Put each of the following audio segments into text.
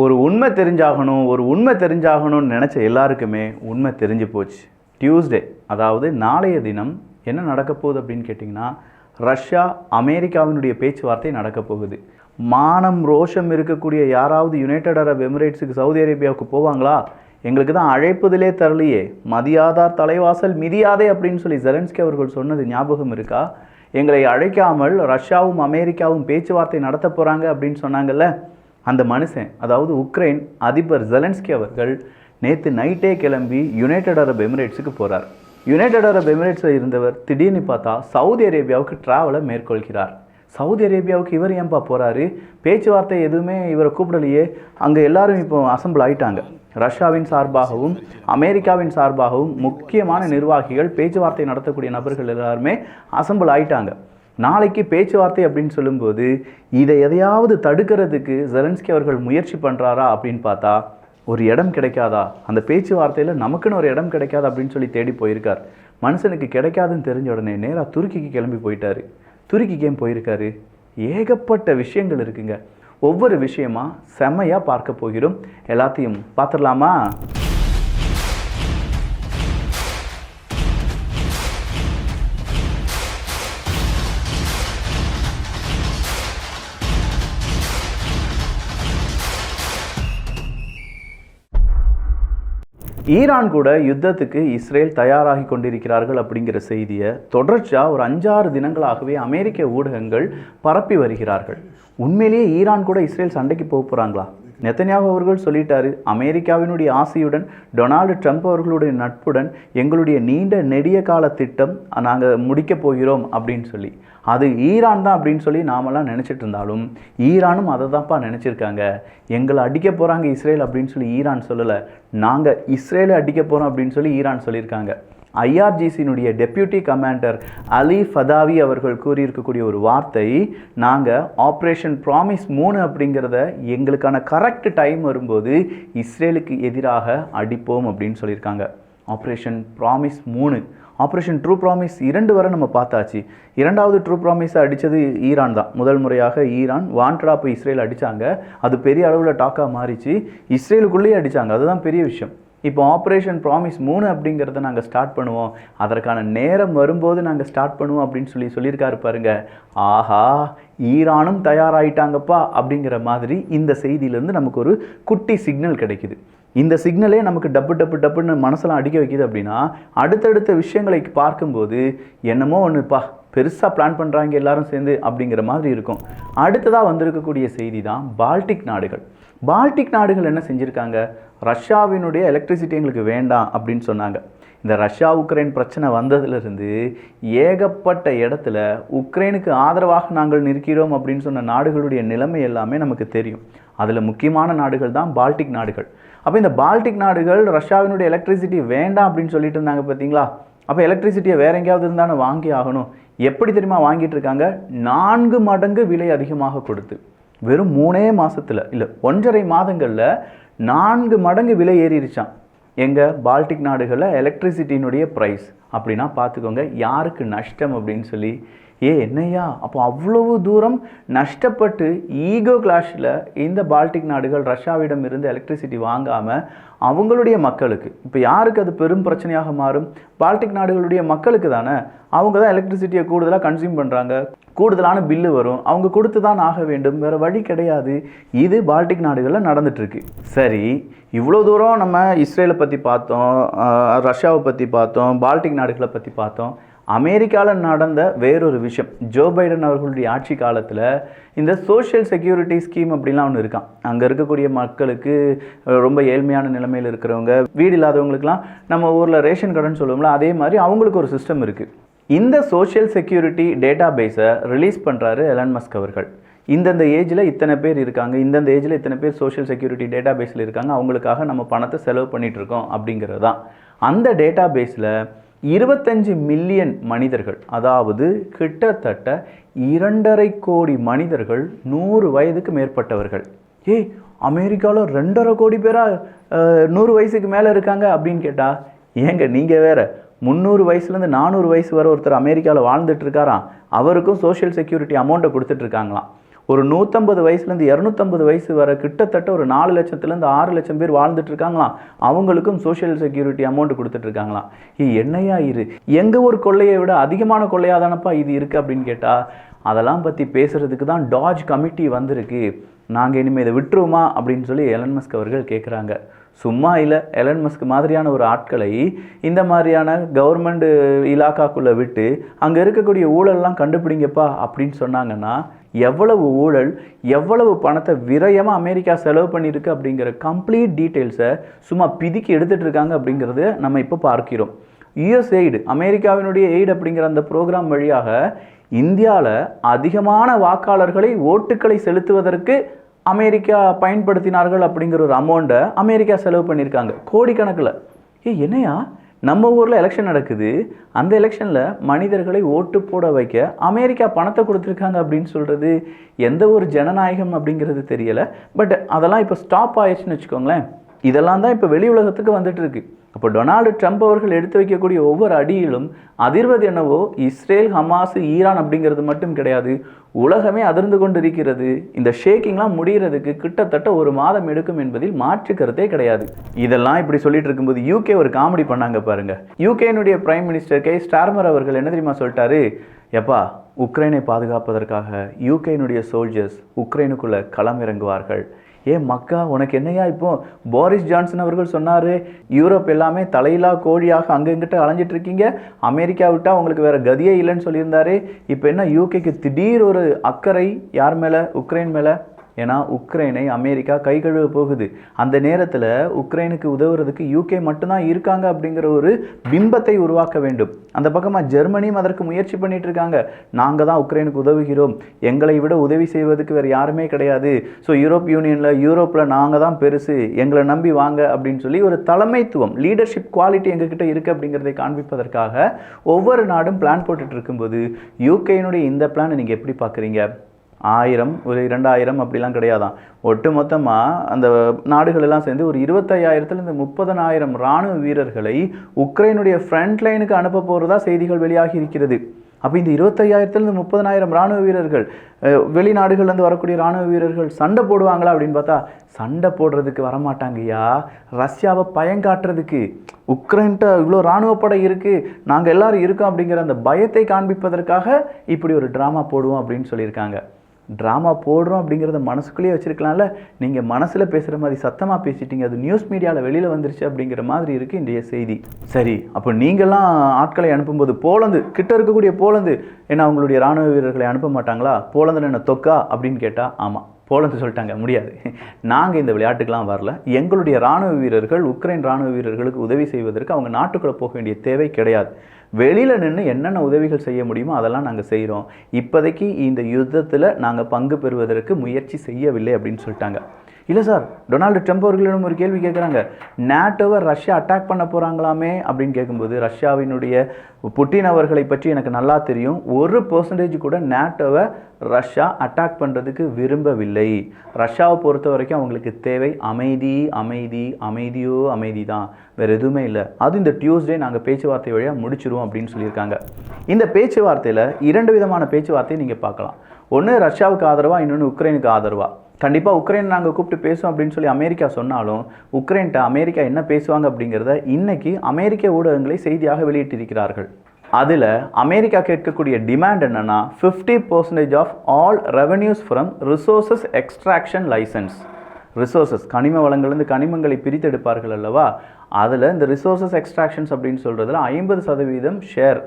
ஒரு உண்மை தெரிஞ்சாகணும்னு நினச்ச எல்லாருக்குமே உண்மை தெரிஞ்சு போச்சு. டியூஸ்டே, அதாவது நாளைய தினம் என்ன நடக்க போகுது அப்படின்னு கேட்டிங்கன்னா, ரஷ்யா அமெரிக்காவினுடைய பேச்சுவார்த்தை நடக்க போகுது. மானம் ரோஷம் இருக்கக்கூடிய யாராவது யுனைடெட் அரப் எமிரேட்ஸுக்கு, சவுதி அரேபியாவுக்கு போவாங்களா? எங்களுக்கு தான் அழைப்புதலே தரலையே, மதியாதார் தலைவாசல் மிதியாதே அப்படின்னு சொல்லி ஜெலன்ஸ்கி அவர்கள் சொன்னது ஞாபகம் இருக்கா? எங்களை அழைக்காமல் ரஷ்யாவும் அமெரிக்காவும் பேச்சுவார்த்தை நடத்த போகிறாங்க அப்படின்னு சொன்னாங்கல்ல, அந்த மனுஷன், அதாவது உக்ரைன் அதிபர் ஜெலன்ஸ்கி அவர்கள் நேற்று நைட்டே கிளம்பி யுனைடெட் அரப் எமிரேட்ஸுக்கு போகிறார். யுனைடெட் அரப் எமிரேட்ஸில் இருந்தவர் திடீர்னு பார்த்தா சவுதி அரேபியாவுக்கு ட்ராவலை மேற்கொள்கிறார். சவுதி அரேபியாவுக்கு இவர் ஏன்பா போகிறாரு? பேச்சுவார்த்தை எதுவுமே இவரை கூப்பிடலையே. அங்கே எல்லாரும் இப்போ அசம்பிள் ஆகிட்டாங்க. ரஷ்யாவின் சார்பாகவும் அமெரிக்காவின் சார்பாகவும் முக்கியமான நிர்வாகிகள், பேச்சுவார்த்தை நடத்தக்கூடிய நபர்கள் எல்லாருமே அசம்பிள் ஆகிட்டாங்க. நாளைக்கு பேச்சுவார்த்தை அப்படின்னு சொல்லும்போது இதை எதையாவது தடுக்கிறதுக்கு ஜெலன்ஸ்கி அவர்கள் முயற்சி பண்ணுறாரா அப்படின்னு பார்த்தா ஒரு இடம் கிடைக்காதா, அந்த பேச்சுவார்த்தையில் நமக்குன்னு ஒரு இடம் கிடைக்காதா அப்படின்னு சொல்லி தேடி போயிருக்கார். மனுஷனுக்கு கிடைக்காதுன்னு தெரிஞ்ச உடனே நேராக துருக்கிக்கு கிளம்பி போயிட்டார். துருக்கிக்கு ஏன் போயிருக்காரு? ஏகப்பட்ட விஷயங்கள் இருக்குங்க. ஒவ்வொரு விஷயமா செம்மையாக பார்க்க போகிறோம். எல்லாத்தையும் பார்த்துடலாமா? ஈரான் கூட யுத்தத்துக்கு இஸ்ரேல் தயாராகி கொண்டிருக்கிறார்கள் அப்படிங்கிற செய்தியை தொடர்ச்சியாக ஒரு 5-6 தினங்களாகவே அமெரிக்க ஊடகங்கள் பரப்பி வருகிறார்கள். உண்மையிலேயே ஈரான் கூட இஸ்ரேல் சண்டைக்கு போக போகிறாங்களா? நெத்தன்யாகு அவர்கள் சொல்லிட்டாரு, அமெரிக்காவினுடைய ஆசையுடன், டொனால்டு ட்ரம்ப் அவர்களுடைய நட்புடன் எங்களுடைய நீண்ட நெடிய கால திட்டம் நாங்கள் முடிக்க போகிறோம் அப்படின்னு சொல்லி. அது ஈரான் தான் அப்படின்னு சொல்லி நாமெல்லாம் நினச்சிட்டு இருந்தாலும் ஈரானும் அதை தான்ப்பா நினச்சிருக்காங்க. எங்களை அடிக்க போகிறாங்க இஸ்ரேல் அப்படின்னு சொல்லி ஈரான் சொல்லலை, நாங்கள் இஸ்ரேலை அடிக்க போகிறோம் அப்படின்னு சொல்லி ஈரான் சொல்லியிருக்காங்க. ஐஆர்ஜிசியினுடைய டெப்யூட்டி கமாண்டர் அலி ஃபதாவி அவர்கள் கூறியிருக்கக்கூடிய ஒரு வார்த்தை, நாங்கள் ஆப்ரேஷன் ப்ராமிஸ் 3 அப்படிங்கிறத எங்களுக்கான கரெக்ட் டைம் வரும்போது இஸ்ரேலுக்கு எதிராக அடிப்போம் அப்படின்னு சொல்லியிருக்காங்க. Operation promise 3, operation true promise 2 வரை நம்ம பார்த்தாச்சு. 2வது ட்ரூ ப்ராமிஸை அடித்தது ஈரான் தான். முதல் முறையாக ஈரான் வாண்டடாக போய் இஸ்ரேல் அடித்தாங்க. அது பெரிய அளவில் டாக்காக மாறிச்சு. இஸ்ரேலுக்குள்ளேயே அடித்தாங்க. அதுதான் பெரிய விஷயம். இப்போ ஆப்ரேஷன் ப்ராமிஸ் 3 அப்படிங்கிறத நாங்கள் ஸ்டார்ட் பண்ணுவோம், அதற்கான நேரம் வரும்போது நாங்கள் ஸ்டார்ட் பண்ணுவோம் அப்படின்னு சொல்லியிருக்காரு பாருங்க. ஆஹா, ஈரானும் தயாராகிட்டாங்கப்பா அப்படிங்கிற மாதிரி இந்த செய்தியிலேருந்து நமக்கு ஒரு குட்டி சிக்னல் கிடைக்குது. இந்த சிக்னலே நமக்கு டப்புன்னு மனசெல்லாம் அடிக்க வைக்கிது. அப்படின்னா அடுத்தடுத்த விஷயங்களை பார்க்கும்போது என்னமோ ஒன்றுப்பா பெருசாக பிளான் பண்ணுறாங்க எல்லாரும் சேர்ந்து அப்படிங்கிற மாதிரி இருக்கும். அடுத்ததாக வந்திருக்கக்கூடிய செய்தி தான் பால்டிக் நாடுகள். பால்டிக் நாடுகள் என்ன செஞ்சுருக்காங்க? ரஷ்யாவினுடைய எலக்ட்ரிசிட்டி எங்களுக்கு வேண்டாம் அப்படின்னு சொன்னாங்க. இந்த ரஷ்யா உக்ரைன் பிரச்சனை வந்ததுலேருந்து ஏகப்பட்ட இடத்துல உக்ரைனுக்கு ஆதரவாக நாங்கள் நிற்கிறோம் அப்படின்னு சொன்ன நாடுகளுடைய நிலைமை எல்லாமே நமக்கு தெரியும். அதில் முக்கியமான நாடுகள் தான் பால்டிக் நாடுகள். அப்போ இந்த பால்டிக் நாடுகள் ரஷ்யாவினுடைய எலக்ட்ரிசிட்டி வேண்டாம் அப்படின்னு சொல்லிட்டு இருந்தாங்க பார்த்தீங்களா? அப்போ எலக்ட்ரிசிட்டியை வேற எங்கேயாவது இருந்தானே வாங்கி ஆகணும். எப்படி தெரியுமா வாங்கிட்டு இருக்காங்க? 4 மடங்கு விலை அதிகமாக கொடுத்து, வெறும் 3 மாதத்தில் இல்லை 1.5 மாதங்களில் 4 மடங்கு விலை ஏறிடுச்சான். எங்கள் பால்டிக் நாடுகளில் எலக்ட்ரிசிட்டியினுடைய ப்ரைஸ். அப்படின்னா பார்த்துக்கோங்க யாருக்கு நஷ்டம் அப்படின்னு சொல்லி. என்னையா அப்போ அவ்வளவு தூரம் நஷ்டப்பட்டு ஈகோ கிளாஷில் இந்த பால்டிக் நாடுகள் ரஷ்யாவிடம் இருந்து எலக்ட்ரிசிட்டி வாங்காமல் அவங்களுடைய மக்களுக்கு, இப்போ யாருக்கு அது பெரும் பிரச்சனையாக மாறும்? பால்டிக் நாடுகளுடைய மக்களுக்கு தானே. அவங்க தான் எலக்ட்ரிசிட்டியை கூடுதலாக கன்சியூம் பண்ணுறாங்க, கூடுதலான பில்லு வரும், அவங்க கொடுத்து தான் ஆக வேண்டும், வேறு வழி கிடையாது. இது பால்டிக் நாடுகளில் நடந்துகிட்ருக்கு. சரி, இவ்வளோ தூரம் நம்ம இஸ்ரேலை பற்றி பார்த்தோம், ரஷ்யாவை பற்றி பார்த்தோம், பால்டிக் நாடுகளை பற்றி பார்த்தோம். அமெரிக்காவில் நடந்த வேறொரு விஷயம், ஜோ பைடன் அவர்களுடைய ஆட்சி காலத்தில் இந்த சோஷியல் செக்யூரிட்டி ஸ்கீம் அப்படின்லாம் ஒன்று இருக்கான். அங்கே இருக்கக்கூடிய மக்களுக்கு, ரொம்ப ஏழ்மையான நிலைமையில் இருக்கிறவங்க, வீடு இல்லாதவங்களுக்குலாம் நம்ம ஊரில் ரேஷன் கடைன்னு சொல்லுவோம்ல, அதே மாதிரி அவங்களுக்கு ஒரு சிஸ்டம் இருக்குது. இந்த சோஷியல் செக்யூரிட்டி டேட்டா பேஸை ரிலீஸ் பண்ணுறாரு எலான் மஸ்க் அவர்கள். இந்தந்த ஏஜில் இத்தனை பேர் இருக்காங்க, இந்தந்த ஏஜில் இத்தனை பேர் சோஷியல் செக்யூரிட்டி டேட்டா பேஸில் இருக்காங்க, அவங்களுக்காக நம்ம பணத்தை செலவு பண்ணிகிட்ருக்கோம் அப்படிங்கிறது தான். அந்த டேட்டா பேஸில் 25 மில்லியன் மனிதர்கள், அதாவது கிட்டத்தட்ட 2.5 கோடி மனிதர்கள் 100 வயதுக்கு மேற்பட்டவர்கள். அமெரிக்காவில் 2.5 கோடி பேரா 100 வயசுக்கு மேலே இருக்காங்க அப்படின்னு கேட்டால், ஏங்க நீங்கள் வேறு 300 வயசுலேருந்து 400 வயசு வரை ஒருத்தர் அமெரிக்காவில் வாழ்ந்துட்டு இருக்காராம். அவருக்கும் சோஷியல் செக்யூரிட்டி அமௌண்ட்டை கொடுத்துட்ருக்காங்களாம். ஒரு 150 வயசுலேருந்து 250 வயசு வரை கிட்டத்தட்ட ஒரு 4 லட்சத்துலேருந்து 6 லட்சம் பேர் வாழ்ந்துட்டு இருக்காங்களாம். அவங்களுக்கும் சோஷியல் செக்யூரிட்டி அமௌண்ட் கொடுத்துட்டு இருக்காங்களாம். என்னையா இரு, எங்கள் ஒரு கொள்ளையை விட அதிகமான கொள்ளையாக தானப்பா இது இருக்குது அப்படின்னு கேட்டால், அதெல்லாம் பற்றி பேசுகிறதுக்கு தான் டாஜ் கமிட்டி வந்திருக்கு, நாங்கள் இனிமேல் இதை விட்டுருவோமா அப்படின்னு சொல்லி எலன் மஸ்க் அவர்கள் கேட்குறாங்க. சும்மா இல்லை, எலன் மஸ்க் மாதிரியான ஒரு ஆட்களை இந்த மாதிரியான கவர்மெண்ட் இலாக்காக்குள்ளே விட்டு அங்கே இருக்கக்கூடிய ஊழல்லாம் கண்டுபிடிங்கப்பா அப்படின்னு சொன்னாங்கன்னா, எவ்வளவு ஊழல், எவ்வளவு பணத்தை விரயமாக அமெரிக்கா செலவு பண்ணியிருக்கு அப்படிங்கிற கம்ப்ளீட் டீட்டெயில்ஸை சும்மா பிதுக்கி எடுத்துகிட்டு இருக்காங்க அப்படிங்கிறத நம்ம இப்போ பார்க்கிறோம். யுஎஸ்எய்டு, அமெரிக்காவினுடைய எய்டு அப்படிங்கிற அந்த ப்ரோக்ராம் வழியாக இந்தியாவில் அதிகமான வாக்காளர்களை ஓட்டுக்களை செலுத்துவதற்கு அமெரிக்கா பயன்படுத்தினார்கள் அப்படிங்கிற ஒரு அமௌண்ட்டை அமெரிக்கா செலவு பண்ணியிருக்காங்க கோடிக்கணக்கில். என்னையா, நம்ம ஊரில் எலெக்ஷன் நடக்குது, அந்த எலெக்ஷனில் மனிதர்களை ஓட்டு போட வைக்க அமெரிக்கா பணத்தை கொடுத்துருக்காங்க அப்படின்னு சொல்கிறது எந்த ஒரு ஜனநாயகம் அப்படிங்கிறது தெரியலை. பட் அதெல்லாம் இப்போ ஸ்டாப் ஆயிடுச்சுன்னு வச்சுக்கோங்களேன். இதெல்லாம் தான் இப்போ வெளி உலகத்துக்கு வந்துட்டு இருக்கு. அப்போ டொனால்டு ட்ரம்ப் அவர்கள் எடுத்து வைக்கக்கூடிய ஒவ்வொரு அடியிலும் அதிர்வது என்னவோ இஸ்ரேல், ஹமாஸ், ஈரான் அப்படிங்கிறது மட்டும் கிடையாது, உலகமே அதிர்ந்து கொண்டு இருக்கிறது. இந்த ஷேக்கிங்லாம் முடிகிறதுக்கு கிட்டத்தட்ட ஒரு மாதம் எடுக்கும் என்பதில் மாற்று கருத்தே கிடையாது. இதெல்லாம் இப்படி சொல்லிட்டு இருக்கும்போது யூகே ஒரு காமெடி பண்ணாங்க பாருங்க. யூகேனுடைய பிரைம் மினிஸ்டர் கே ஸ்டார்மர் அவர்கள் என்ன தெரியுமா சொல்லிட்டாரு, எப்பா உக்ரைனை பாதுகாப்பதற்காக யூகேனுடைய சோல்ஜர்ஸ் உக்ரைனுக்குள்ளே களம் இறங்குவார்கள். மக்கா, உனக்கு என்னையா இப்போ போரிஸ் ஜான்சன் அவர்கள் சொன்னார், யூரோப் எல்லாமே தலையிலா கோழியாக அங்கங்கிட்ட அலைஞ்சிட்டு இருக்கீங்க, அமெரிக்கா விட்டால் உங்களுக்கு வேறு கதியே இல்லைன்னு சொல்லியிருந்தாரு. இப்போ என்ன யூகேக்கு திடீர் ஒரு அக்கறை யார் மேலே? உக்ரைன் மேலே. ஏன்னா உக்ரைனை அமெரிக்கா கை கழுவ போகுது. அந்த நேரத்தில் உக்ரைனுக்கு உதவுறதுக்கு யூகே மட்டும்தான் இருக்காங்க அப்படிங்கிற ஒரு பிம்பத்தை உருவாக்க வேண்டும். அந்த பக்கமாக ஜெர்மனியும் அதற்கு முயற்சி பண்ணிட்டு இருக்காங்க. நாங்கள் தான் உக்ரைனுக்கு உதவுகிறோம், எங்களை விட உதவி செய்வதற்கு வேறு யாருமே கிடையாது, ஸோ யூரோப்பில் நாங்கள் தான் பெருசு, எங்களை நம்பி வாங்க அப்படின்னு சொல்லி ஒரு தலைமைத்துவம், லீடர்ஷிப் குவாலிட்டி எங்ககிட்ட இருக்குது அப்படிங்கிறதை காண்பிப்பதற்காக ஒவ்வொரு நாடும் பிளான் போட்டுட்டு இருக்கும்போது யூகேனுடைய இந்த பிளானை நீங்கள் எப்படி பார்க்குறீங்க? 1000 ஒரு 2000 அப்படிலாம் கிடையாதான். ஒட்டு மொத்தமாக அந்த நாடுகளெல்லாம் சேர்ந்து ஒரு 25,000 30,000 இராணுவ வீரர்களை உக்ரைனுடைய ஃப்ரண்ட் லைனுக்கு அனுப்ப போகிறதா செய்திகள் வெளியாகி இருக்கிறது. அப்போ இந்த 25,000 30,000 இராணுவ வீரர்கள், வெளிநாடுகள்லேருந்து வரக்கூடிய இராணுவ வீரர்கள் சண்டை போடுவாங்களா அப்படின்னு பார்த்தா சண்டை போடுறதுக்கு வரமாட்டாங்கய்யா, ரஷ்யாவை பயங்காட்டுறதுக்கு. உக்ரைன்ட்ட இவ்வளோ இராணுவப்படை இருக்குது, நாங்கள் எல்லோரும் இருக்கோம் அப்படிங்கிற அந்த பயத்தை காண்பிப்பதற்காக இப்படி ஒரு ட்ராமா போடுவோம் அப்படின்னு சொல்லியிருக்காங்க. ட்ராமா போடுறோம் அப்படிங்கிறத மனசுக்குள்ளேயே வச்சுருக்கலாம்ல, நீங்கள் மனசில் பேசுகிற மாதிரி சத்தமாக பேசிட்டீங்க, அது நியூஸ் மீடியாவில் வெளியில் வந்துருச்சு அப்படிங்கிற மாதிரி இருக்குது இன்றைய செய்தி. சரி, அப்போ நீங்கள்லாம் ஆட்களை அனுப்பும்போது போலந்து கிட்ட இருக்கக்கூடிய போலந்து என்ன அவங்களுடைய இராணுவ வீரர்களை அனுப்ப மாட்டாங்களா? போலந்தில் என்ன தொக்கா அப்படின்னு கேட்டால் ஆமாம், போலந்து சொல்லிட்டாங்க முடியாது, நாங்கள் இந்த விளையாட்டுக்கெலாம் வரல, எங்களுடைய இராணுவ வீரர்கள் உக்ரைன் இராணுவ வீரர்களுக்கு உதவி செய்வதற்கு அவங்க நாட்டுக்குள்ளே போக வேண்டிய தேவை கிடையாது, வெளியில் நின்று என்னென்ன உதவிகள் செய்ய முடியுமோ அதெல்லாம் நாங்கள் செய்கிறோம், இப்போதைக்கு இந்த யுத்தத்தில் நாங்கள் பங்கு பெறுவதற்கு முயற்சி செய்யவில்லை அப்படின்னு சொல்லிட்டாங்க. இல்லை சார், டொனால்டு ட்ரம்ப் அவர்களிடம் ஒரு கேள்வி கேட்குறாங்க, நேட்டோவை ரஷ்யா அட்டாக் பண்ண போகிறாங்களாமே அப்படின்னு கேட்கும்போது, ரஷ்யாவினுடைய புட்டின் அவர்களை பற்றி எனக்கு நல்லா தெரியும், 1% கூட நேட்டோவை ரஷ்யா அட்டாக் பண்ணுறதுக்கு விரும்பவில்லை. ரஷ்யாவை பொறுத்த வரைக்கும் அவங்களுக்கு தேவை அமைதி, அமைதி, அமைதியோ அமைதி தான், வேறு எதுவுமே இல்லை. அது இந்த டியூஸ்டே நாங்கள் பேச்சுவார்த்தை வழியாக முடிச்சிருவோம் அப்படின்னு சொல்லியிருக்காங்க. இந்த பேச்சுவார்த்தையில் 2 விதமான பேச்சுவார்த்தையை நீங்கள் பார்க்கலாம். ஒன்று ரஷ்யாவுக்கு ஆதரவாக, இன்னொன்று உக்ரைனுக்கு ஆதரவாக. கண்டிப்பாக உக்ரைன் நாங்கள் கூப்பிட்டு பேசுவோம் அப்படின்னு சொல்லி அமெரிக்கா சொன்னாலும் உக்ரைன்ட்ட அமெரிக்கா என்ன பேசுவாங்க அப்படிங்கிறத இன்னைக்கு அமெரிக்க ஊடகங்களை செய்தியாக வெளியிட்டிருக்கிறார்கள். அதில் அமெரிக்கா கேட்கக்கூடிய டிமாண்ட் என்னென்னா 50% of all revenues from resources extraction licence. Resources, கனிம வளங்கள்லேருந்து கனிமங்களை பிரித்தெடுப்பார்கள் அல்லவா, அதில் இந்த ரிசோர்ஸஸ் எக்ஸ்ட்ராக்ஷன்ஸ் அப்படின்னு சொல்கிறதுல 50% ஷேர்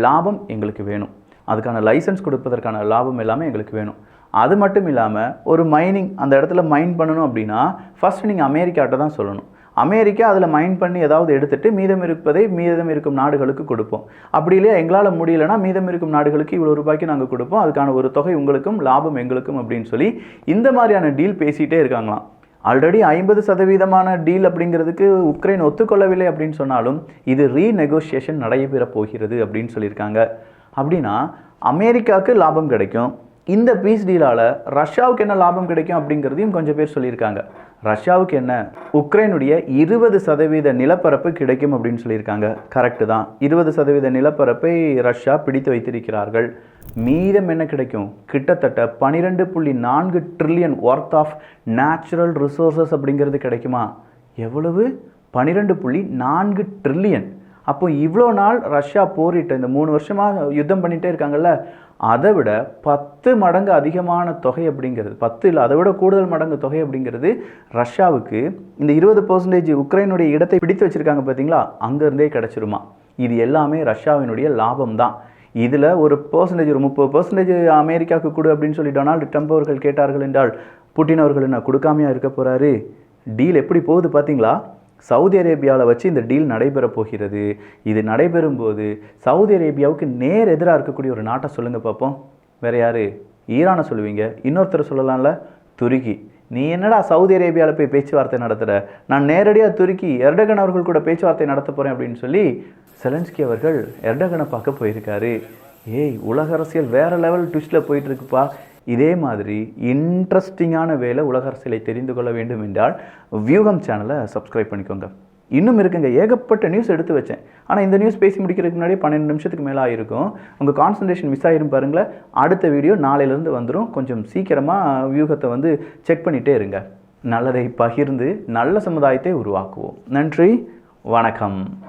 லாபம் எங்களுக்கு வேணும், அதுக்கான லைசன்ஸ் கொடுப்பதற்கான லாபம் எல்லாமே எங்களுக்கு வேணும். அது மட்டும் இல்லாமல் ஒரு மைனிங், அந்த இடத்துல மைன் பண்ணணும் அப்படின்னா ஃபஸ்ட்டு நீங்கள் அமெரிக்காட்ட தான் சொல்லணும். அமெரிக்கா அதில் மைன் பண்ணி ஏதாவது எடுத்துகிட்டு மீதம் இருப்பதை மீதம் இருக்கும் நாடுகளுக்கு கொடுப்போம். அப்படி இல்லையா எங்களால் முடியலைன்னா மீதம் இருக்கும் நாடுகளுக்கு இவ்வளோ ரூபாய்க்கு நாங்கள் கொடுப்போம், அதுக்கான ஒரு தொகை உங்களுக்கும் லாபம் எங்களுக்கும் அப்படின்னு சொல்லி இந்த மாதிரியான டீல் பேசிகிட்டே இருக்காங்களாம். ஆல்ரெடி 50% டீல் அப்படிங்கிறதுக்கு உக்ரைன் ஒத்துக்கொள்ளவில்லை அப்படின்னு சொன்னாலும் இது ரீநெகோசியேஷன் நடைபெற போகிறது அப்படின்னு சொல்லியிருக்காங்க. அப்படின்னா அமெரிக்காவுக்கு லாபம் கிடைக்கும், இந்த பீஸ் டீலால் ரஷ்யாவுக்கு என்ன லாபம் கிடைக்கும் அப்படிங்கிறதையும் கொஞ்சம் பேர் சொல்லியிருக்காங்க. ரஷ்யாவுக்கு என்ன, உக்ரைனுடைய 20% நிலப்பரப்பு கிடைக்கும் அப்படின்னு சொல்லியிருக்காங்க. கரெக்டு தான், 20% நிலப்பரப்பை ரஷ்யா பிடித்து வைத்திருக்கிறார்கள். மீதம் என்ன கிடைக்கும்? கிட்டத்தட்ட 12.4 trillion worth of natural resources அப்படிங்கிறது கிடைக்குமா? எவ்வளவு? 12.4 ட்ரில்லியன். அப்போ இவ்வளோ நாள் ரஷ்யா போரிட்ட இந்த 3 வருஷமாக யுத்தம் பண்ணிகிட்டே இருக்காங்கல்ல, அதை விட 10 மடங்கு அதிகமான தொகை அப்படிங்கிறது, 10 இல்லை அதை விட கூடுதல் மடங்கு தொகை அப்படிங்கிறது ரஷ்யாவுக்கு இந்த 20% உக்ரைனுடைய இடத்தை பிடித்து வச்சுருக்காங்க பார்த்தீங்களா, அங்கேருந்தே கிடச்சிருமா. இது எல்லாமே ரஷ்யாவினுடைய லாபம் தான். இதில் ஒரு 30% அமெரிக்காவுக்கு கொடு அப்படின்னு சொல்லி டொனால்டு ட்ரம்ப் அவர்கள் கேட்டார்கள் என்றால், புட்டின் அவர்கள் நான் கொடுக்காமையா இருக்க போகிறாரு? டீல் எப்படி போகுது பார்த்தீங்களா? சவுதி அரேபியாவில் வச்சு இந்த டீல் நடைபெற போகிறது. இது நடைபெறும்போது சவுதி அரேபியாவுக்கு நேர் எதிராக இருக்கக்கூடிய ஒரு நாட்டை சொல்லுங்கள் பார்ப்போம். வேறு யார்? ஈரானை சொல்லுவீங்க. இன்னொருத்தர் சொல்லலாம்ல, துருக்கி. நீ என்னடா சவுதி அரேபியாவில் போய் பேச்சுவார்த்தை நடத்துகிற? நான் நேரடியாக துருக்கி எர்டகன் அவர்கள் கூட பேச்சுவார்த்தை நடத்த போகிறேன் அப்படின்னு சொல்லி செலன்ஸ்கி அவர்கள் எர்டகனை பார்க்க போயிருக்காரு. உலக அரசியல் வேறு லெவல் ட்விஸ்ட்டில் போயிட்டுருக்குப்பா. இதே மாதிரி இன்ட்ரெஸ்டிங்கான வேலை உலக அரசியலை தெரிந்து கொள்ள வேண்டும் என்றால் வியூகம் சேனலை சப்ஸ்கிரைப் பண்ணிக்கோங்க. இன்னும் இருக்குங்க, ஏகப்பட்ட நியூஸ் எடுத்து வச்சேன். ஆனால் இந்த நியூஸ் பேசி முடிக்கிறதுக்கு முன்னாடி 12 நிமிஷத்துக்கு மேலே ஆகிருக்கும். உங்கள் கான்சன்ட்ரேஷன் மிஸ் ஆகிரும் பாருங்களேன். அடுத்த வீடியோ நாளையிலேருந்து வந்துடும். கொஞ்சம் சீக்கிரமாக வியூகத்தை செக் பண்ணிகிட்டே இருங்க. நல்லதை பகிர்ந்து நல்ல சமுதாயத்தை உருவாக்குவோம். நன்றி, வணக்கம்.